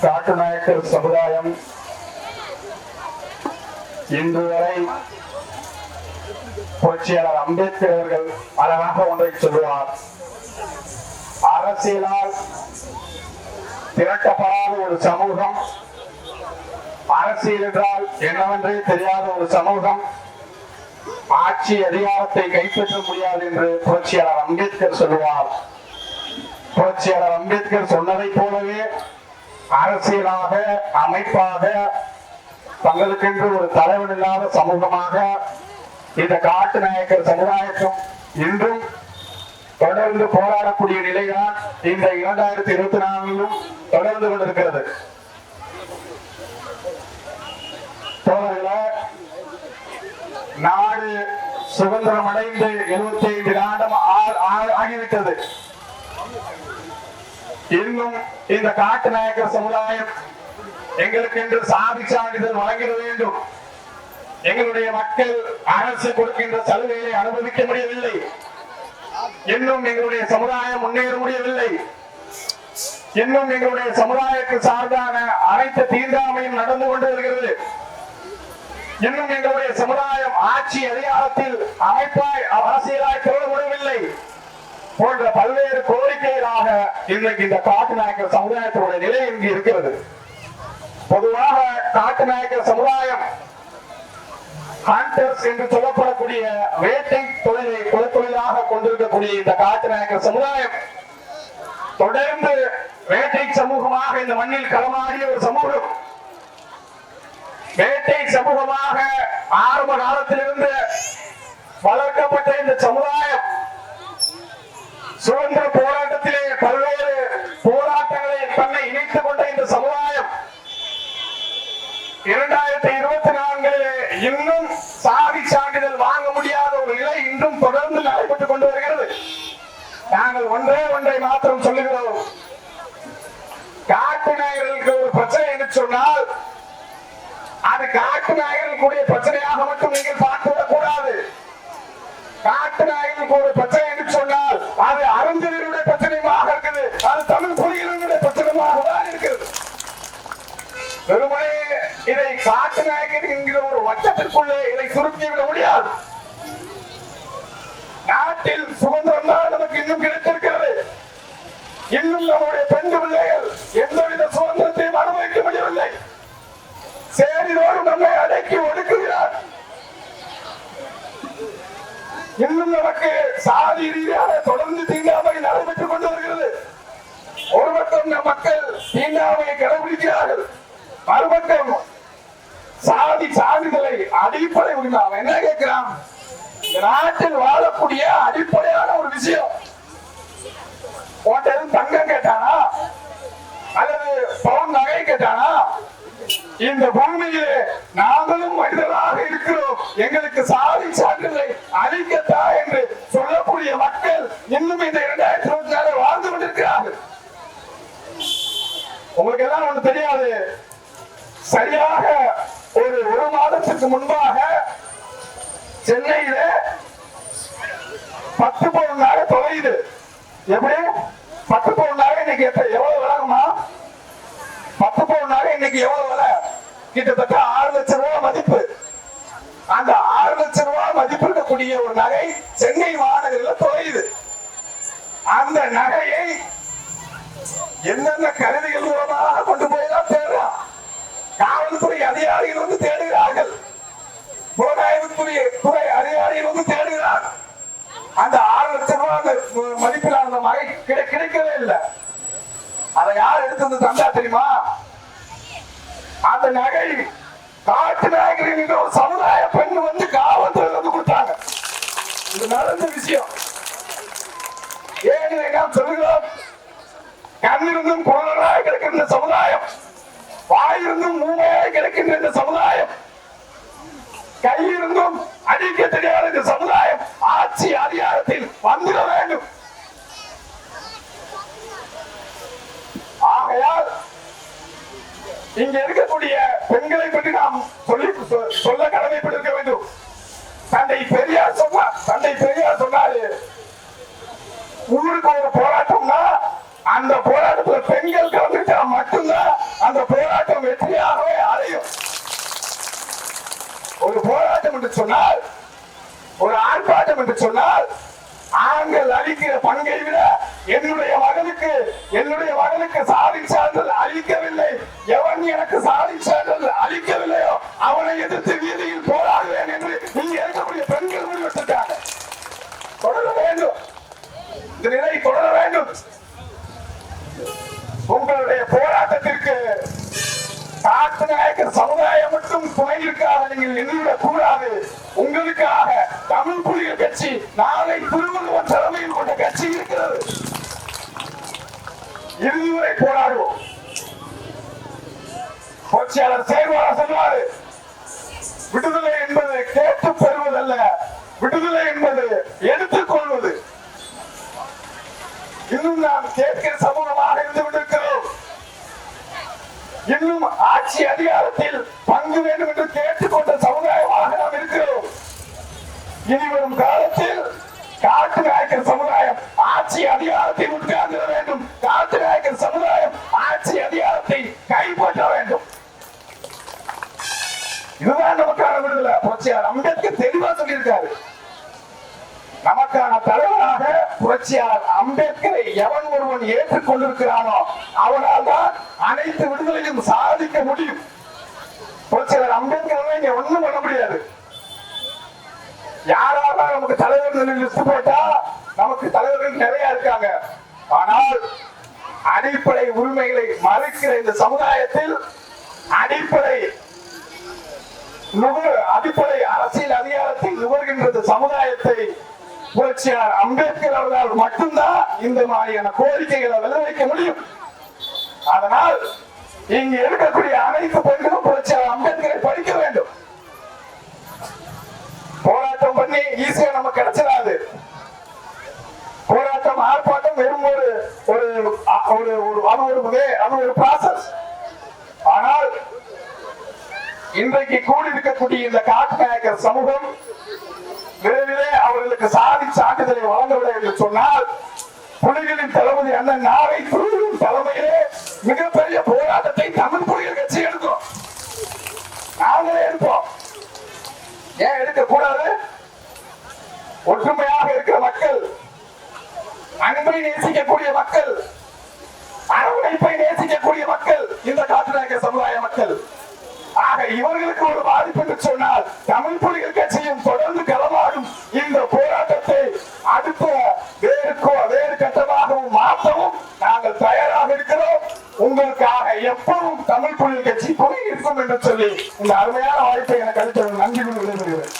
காட்டுநாயக்கர் சமுதாயம் இன்று வரை புரட்சியாளர் அம்பேத்கர் அவர்கள் அழகாக ஒன்றை சொல்லுவார். அரசியலால் திரட்டப்படாத ஒரு சமூகம், அரசியல் என்றால் என்னவென்றே தெரியாத ஒரு சமூகம் ஆட்சி அதிகாரத்தை கைப்பற்ற முடியாது என்று புரட்சியாளர் அம்பேத்கர் சொல்லுவார். புரட்சியாளர் அம்பேத்கர் சொன்னதை போலவே அரசியலாக, அமைப்பாக தங்களுக்கென்று ஒரு தலைவன் இல்லாத சமூகமாக இந்த காட்டுநாயக்கர் சமுதாயத்தும் இன்றும் தொடர்ந்து போராடக்கூடிய நிலைதான் இந்த 2024 தொடர்ந்து கொண்டிருக்கிறது. நாடு சுதந்திரம் அடைந்து 75 ஆண்டு ஆகிவிட்டது. இன்னும் இந்த காட்டுநாயக்கர் சமுதாயம் எங்களுக்கு என்று சாதி சான்றிதழ் வழங்கிட வேண்டும். எங்களுடைய மக்கள் அரசு கொடுக்கின்ற சலுகைகளை அனுபவிக்க முடியவில்லை. இன்னும் எங்களுடைய சமுதாயம் முன்னேற முடியவில்லை. இன்னும் எங்களுடைய சமுதாயத்துக்கு சார்பான அனைத்து தீண்டாமையும் நடந்து கொண்டு வருகிறது. இன்னும் எங்களுடைய சமுதாயம் ஆட்சி அதிகாரத்தில் அமைப்பாய் அரசியலாய் தொடர முடியவில்லை போன்ற பல்வேறு கோரிக்கைகளாக இன்றைக்கு இந்த காட்டுநாயக்கர் சமுதாயத்தினுடைய நிலை இங்கு இருக்கிறது. பொதுவாக காட்டுநாயக்கர் சமுதாயம் ஹண்டர்ஸ் என்று சொல்லப்படக்கூடிய வேட்டை தொழிலை குலத்தொழிலாக கொண்டிருக்கக்கூடிய இந்த காட்டுநாயக்கர் சமுதாயம் தொடர்ந்து வேட்டை சமூகமாக இந்த மண்ணில் களமாடிய ஒரு சமூகம். வேட்டை சமூகமாக ஆரம்ப காலத்திலிருந்து வளர்க்கப்பட்ட இந்த சமுதாயம் சுதந்திர போராட்டத்திலே பல்வேறு போராட்டங்களை தன்னை இணைத்துக் கொண்ட இந்த சமுதாயம் 2024 இன்னும் சாதி சான்றிதழ் வாங்க முடியாத ஒரு நிலை இன்றும் தொடர்ந்து நடைபெற்றுக் கொண்டு வருகிறது. நாங்கள் ஒன்றை மாத்திரம் சொல்லுகிறோம். காட்டுநாயர்களுக்கு ஒரு பிரச்சனை என்று சொன்னால் அது காட்டுநாயர்களுடைய பிரச்சனையாக மட்டும் நீங்கள் பார்த்துவிடக் கூடாது. காட்டுநாயர்களுக்கு ஒரு பிரச்சனை என்று சொன்னால் அது அருந்ததியருடைய பிரச்சனையாக இருக்குது. அது தமிழ் புலிகளுடைய பிரச்சனையாக தான் இருக்கிறது. வெறுமனே இதை காட்டுநாயக்கர் என்கிற ஒரு வட்டத்திற்குள்ளே இதை சுருக்கிவிட முடியாது. நாட்டில் சுதந்திரம் தான் நமக்கு இன்னும் கிடைத்திருக்கிறது. இன்னும் நம்முடைய பெண் பிள்ளைகள் எந்தவித சுதந்திரத்தையும் அனுபவிக்க முடியவில்லை. சேரிதோடு நம்மை அடக்கி ஒடுக்குகிறார். இன்னும் நமக்கு சாதி ரீதியாக தொடர்ந்து தீண்டாமை நடைபெற்றுக் கொண்டு வருகிறது. ஒரு பக்கம் நம் மக்கள் தீண்டாமையை கடைபிடிக்கிறார்கள், மறுபக்கம் சாதி சான்றிதழை அடிப்படை உரிமை. அவன் என்ன கேட்கிறான்? நாட்டில் வாழக்கூடிய அடிப்படையான ஒரு விஷயம். தங்கம் கேட்டானா அல்லது பவுன் நகை கேட்டானா? இந்த பூமியிலே நாங்களும் மனிதராக இருக்கிறோம், எங்களுக்கு சாதி சான்றிதழை அளிக்கத்தா என்று சொல்லக்கூடிய மக்கள் இன்னும் இந்த 2024 வாழ்ந்து கொண்டிருக்கிறார்கள். உங்களுக்கு எல்லாம் ஒண்ணு தெரியாது. சரியாக ஒரு மாதத்திற்கு முன்பாக சென்னையில 10 பவுன் நகை தொலையுது. எப்படி 10 பவுன் நகை இன்னைக்கு எவ்வளவு விலகுமா? 10 பவுன் நகை இன்னைக்கு எவ்வளவு விலை? கிட்டத்தட்ட 6 லட்சம் ரூபாய் மதிப்பு. அந்த 6 லட்சம் ரூபாய் மதிப்பு இருக்கக்கூடிய ஒரு நகை சென்னை மாநகரில் தொலையுது. அந்த நகையை என்னென்ன கருவிகள் மூலமாக கொண்டு போய்தான் தேடுறான். காவல்துறை அதிகாரிகள் வந்து தேடுகிறார்கள், புலனாய்வுத்துறை அதிகாரிகள் வந்து தேடுகிறார். அந்த 6 லட்சம் ரூபாய் மதிப்பிலான அந்த நகை கிடைக்கவே இல்லை. அதை யார் எடுத்து தந்தா தெரியுமா? அந்த நகை காட்டுநாயக்கரின் ஒரு சமுதாய பெண் வந்து காவல்துறை வந்து கொடுத்தாங்க. இது நடந்த விஷயம். ஏன் நாம் சொல்லுகிறோம்? கண்ணிருந்தும் குரலாக கிடக்கின்ற சமுதாயம், வாயிருந்தும் மூளையாக கிடக்கின்ற இந்த சமுதாயம், கையிருந்தும் அடிக்க தெரியாத இந்த சமுதாயம் ஆட்சி அதிகாரத்தில் வந்துட வேண்டும். ஆகையால் இங்க இருக்கக்கூடிய பெண்களை பற்றி நாம் சொல்ல கடமைப்பட்டிருக்க வேண்டும். தந்தை பெரியார் சொன்னாரு, ஊருக்கு ஒரு போராட்டம்னா அந்த போராட்டத்துல பெண்கள் கலந்துட்டா மட்டும்தான் அந்த போராட்டம் வெற்றியாகவே அடையும். ஒரு போராட்டம் என்று சொன்னால், ஒரு ஆர்ப்பாட்டம் என்று சொன்னால், ஆண்கள் அளிக்கிற பங்கை விட என்னுடைய மகனுக்கு சாதின் சான்றிதழ் அளிக்கவில்லை, எவன் எனக்கு சாதின் சான்றிதழ் அளிக்கவில்லையோ அவனை எதிர்த்து வீதியில் போராடுவேன் என்று இங்கே இருக்கக்கூடிய பெண்கள் முடிவெடுத்திருக்காங்க. தொடர வேண்டும், இந்த நிலை தொடர வேண்டும். உங்களுடைய போராட்டத்திற்கு காட்டு நாயக்கர் சமுதாயம் மட்டும் துணை இருக்காக நீங்கள் எண்ணிவிடக் கூடாது. உங்களுக்காக தமிழ் புலிகள் கட்சி நாளை திருவள்ளுவர் தலைமையில் கொண்ட கட்சி இருக்கிறது. இறுதி வரை போராடுவோம். புரட்சியாளர் சேர்வாரா சொல்வாரு, விடுதலை என்பது கேட்டு பெறுவதல்ல, விடுதலை என்பது எடுத்துக் கொள்வது. இன்னும் நாம் கேட்கிற சமூகமாக இருந்து கொண்டிருக்கிறோம். இன்னும் ஆட்சி அதிகாரத்தில் பங்கு வேண்டும் என்று கேட்டுக்கொண்ட சமுதாயமாக நாம் இருக்கிறோம். இனி வரும் காலத்தில் காட்டு நாயக்கர் சமுதாயம் ஆட்சி அதிகாரத்தை உட்கார்ந்து வேண்டும். காட்டு நாயக்கர் சமுதாயம் ஆட்சி அதிகாரத்தை கைப்பற்ற வேண்டும். இதுதான் நமக்கான விடுதலை. புரட்சியாளர் அம்பேத்கர் தெளிவா சொல்லியிருக்காரு. நமக்கான தலைவராக புரட்சியாளர் அம்பேத்கரை எவன் ஒருவன் ஏற்றுக் கொண்டிருக்கிறானோ அவனால் தான் அனைத்து விடுதலையும் சாதிக்க முடியும். புரட்சியாளர் அம்பேத்கர் இங்க ஒண்ணும் பண்ண முடியாது. யாராவது நமக்கு தலைவர்கள் லிஸ்ட் போட்டா நமக்கு தலைவர்கள் நிறைய இருக்காங்க. ஆனால் அடிப்படை உரிமைகளை மறுக்கிற இந்த சமுதாயத்தில் அடிப்படை அரசியல் அதிகாரத்தை நுகர்கின்ற சமுதாயத்தை புரட்சியாளர் அம்பேத்கர் அவர்களால் மட்டும்தான் இந்த மாதிரியான கோரிக்கைகளை விளைவிக்க முடியும். அதனால் இங்கு இருக்கக்கூடிய அனைத்து பெண்களும் புரட்சியாளர் அம்பேத்கரை படிக்க வேண்டும். போராட்டம் பண்ணி ஈஸியா நமக்கு கிடைச்சிடாது. போராட்டம் ஆர்ப்பாட்டம் வெறும் ஒரு ப்ராசஸ். ஆனால் இன்றைக்கு கூடியிருக்கக்கூடிய இந்த காட்டு நாயக்கர் சமூகம் விரைவிலே அவர்களுக்கு சாதி சான்றிதழை வழங்கவில்லை என்று சொன்னால் புலிகளின் தளபதி அண்ணன் நாளை புலிகளின் தலைமையிலே மிகப்பெரிய போராட்டத்தை தமிழ் புலிகள் கட்சி எடுக்கும். நாங்களே எடுப்போம். ஏன் எடுக்க கூடாது? ஒற்றுமையாக இருக்கிற மக்கள், அன்பை நேசிக்கக்கூடிய மக்கள், அரவணைப்பை நேசிக்கக்கூடிய மக்கள் இந்த காட்டுநாயக்கர் சமுதாய மக்கள். ஆக இவர்களுக்கு ஒரு பாதிப்பு என்று சொன்னால் தமிழ் புலிகள் கட்சியும் தொடர்ந்து களமாடும் இந்த போராட்டத்தை அடுத்த வேறு கட்டமாகவும் மாற்றவும் நாங்கள் தயாராக இருக்கிறோம். உங்களுக்காக எப்பவும் தமிழ் புலிகள் கட்சி துணை இருக்கும் என்று சொல்லி இந்த அருமையான வாய்ப்பை எனக்கு அளித்த நன்றி கொண்டு விடைபெறுகிறேன்.